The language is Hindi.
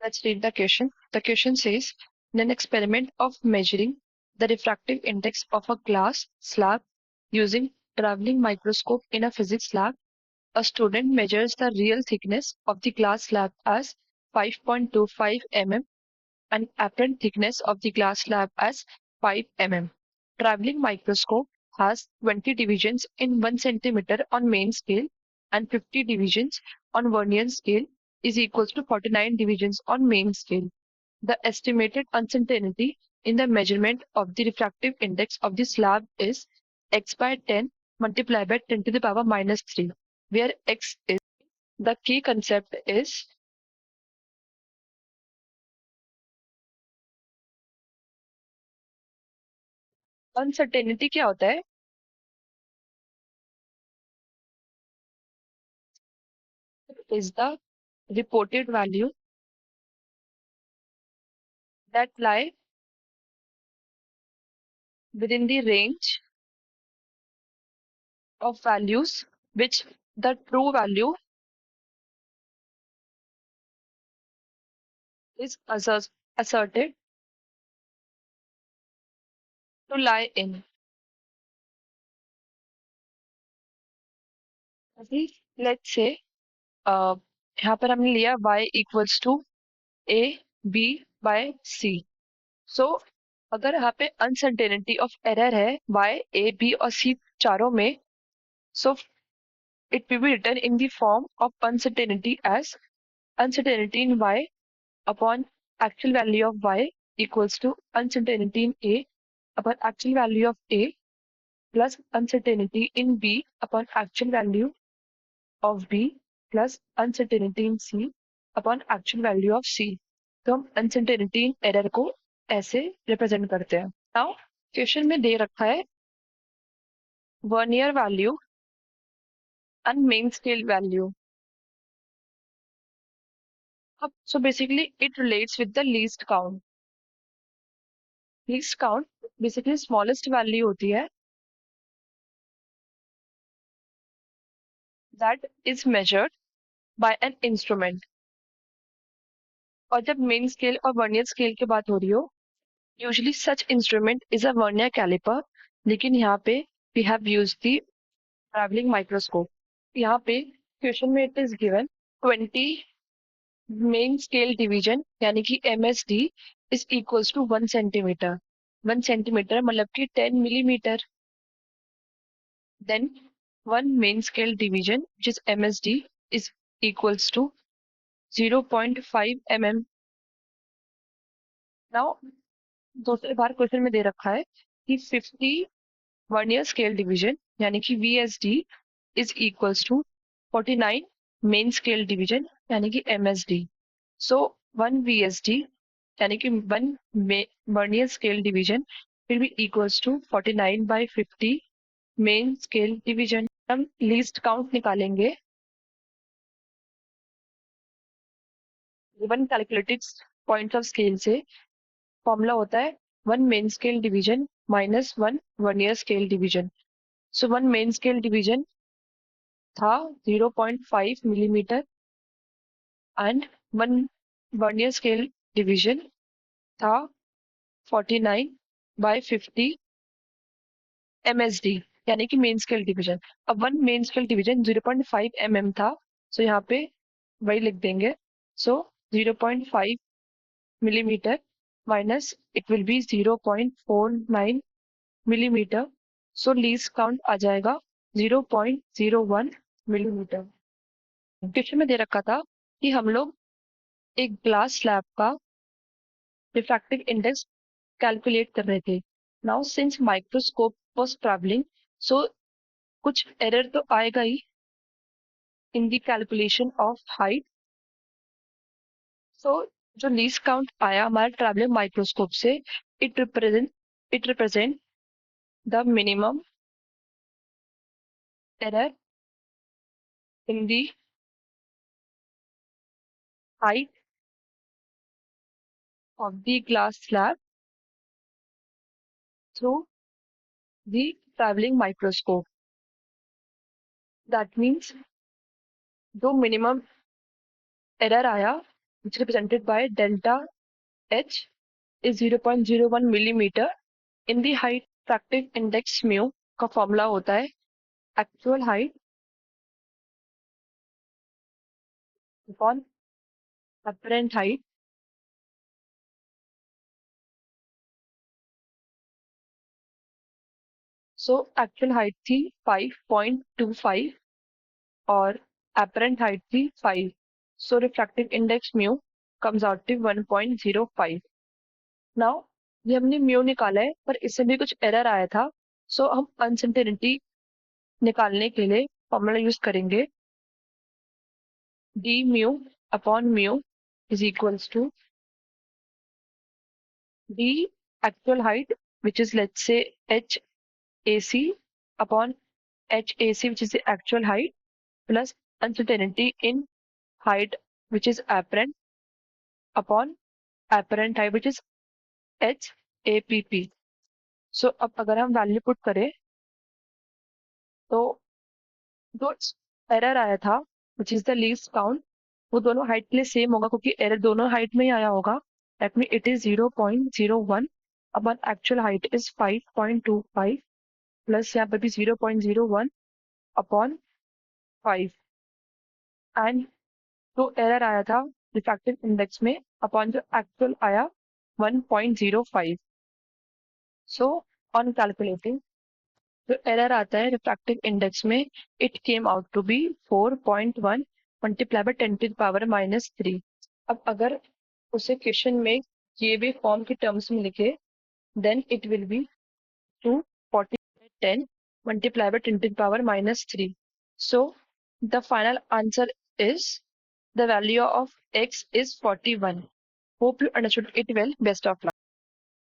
Let's read the question. The question says, in an experiment of measuring the refractive index of a glass slab using traveling microscope in a physics lab, a student measures the real thickness of the glass slab as 5.25 mm and apparent thickness of the glass slab as 5 mm. Traveling microscope has 20 divisions in 1 centimeter on main scale and 50 divisions on vernier scale is equals to 49 divisions on main scale. The estimated uncertainty in the measurement of the refractive index of the slab is x by 10 multiplied by 10 to the power minus 3, where x is the key concept is uncertainty क्या होता है? Is the reported value that lie within the range of values which the true value is asserted to lie in. अभी let's say यहाँ पर हमने लिया y equals to a b by c. So अगर यहाँ पे uncertainty of error है y a b और c चारों में, so it will be written in the form of uncertainty as uncertainty in y upon actual value of y equals to uncertainty in a upon actual value of a plus uncertainty in b upon actual value of b plus uncertainty in c upon actual value of c. तो हम uncertainty in error को ऐसे रिप्रेजेंट करते हैं. Now क्वेश्चन में दे रखा है vernier value and main scale value. So basically it relates with the least count. Least count basically smallest value होती है that is measured by an instrument. और जब मेन स्केल और वर्नियर स्केल की बात हो रही हो, usually such instrument is a vernier caliper, लेकिन यहाँ पे we have used the travelling microscope. यहाँ पे क्वेश्चन में it is given 20 main scale division यानी कि MSD is equals to 1 centimetre. 1 centimetre मतलब कि 10 millimetre. Then 1 main scale division which is MSD is equals to 0.5 mm. Now दूसरे बार क्वेश्चन में दे रखा है कि 50 वर्नियर स्केल डिवीजन यानी कि VSD is equals to 49 main scale division यानी कि MSD. सो 1 VSD यानी कि 1 vernier scale division will be equals to 49 by 50 main scale division. हम लीस्ट काउंट निकालेंगे. Given calculated points of scale से फॉर्मूला होता है 1 main scale division minus 1 vernier scale division. So 1 main scale division था 0.5 millimetre and 1 vernier scale division था 49 by 50 MSD यानी कि मेन स्केल डिवीजन. अब 1 मेन स्केल डिवीजन 0.5 mm था, सो यहाँ पे वही लिख देंगे. So 0.5 millimetre minus it will be 0.49 millimetre. So least count आ जाएगा 0.01 मिलीमीटर. क्वेश्चन में दे रखा था कि हम लोग एक ग्लास स्लैब का रिफ्रैक्टिव इंडेक्स कैलकुलेट कर रहे थे. Now since microscope was travelling, so कुछ एरर तो आएगा ही in the calculation of height. So जो लीस्ट काउंट आया हमारे ट्रैवलिंग माइक्रोस्कोप से, it represent the minimum error in the height of the glass slab through the traveling microscope. That means जो मिनिमम एरर आया which is represented by delta H is 0.01 millimeter. In the height, refractive index mu का फॉर्मूला होता है actual height upon apparent height. So actual height थी 5.25 और apparent height थी 5. So refractive index mu comes out to 1.05. Now ये हमने म्यू निकाला है पर इससे भी कुछ एरर आया था. सो हम अनसर्टेनिटी निकालने के लिए फॉर्मूला यूज करेंगे d mu upon mu is equals to d actual height, which is let's say h AC upon h AC, which is the actual height, plus uncertainty in height, which is apparent, upon apparent height, which is h APP. So अब अगर हम वैल्यू पुट करें तो जो एरर आया था which is the least count वो दोनों हाइट के लिए सेम होगा क्योंकि एरर दोनों हाइट में ही आया होगा. That mean it is 0.01 upon actual height is 5.25 plus यहाँ पर भी 0.01 अपॉन 5 एंड जो एरर आया था रिफ्रैक्टिव इंडेक्स में अपॉन जो एक्चुअल आया 1.05. सो ऑन कैलकुलेटिंग जो एरर आता है रिफ्रैक्टिव इंडेक्स में it came out to be 4.1 multiply by 10 to the power -3. अब अगर उसे क्वेश्चन में ये भी फॉर्म के टर्म्स में लिखे then it will be 240/10 multiply by 10 to the power -3. So the final answer is the value of x is 41. Hope you understood it well. Best of luck.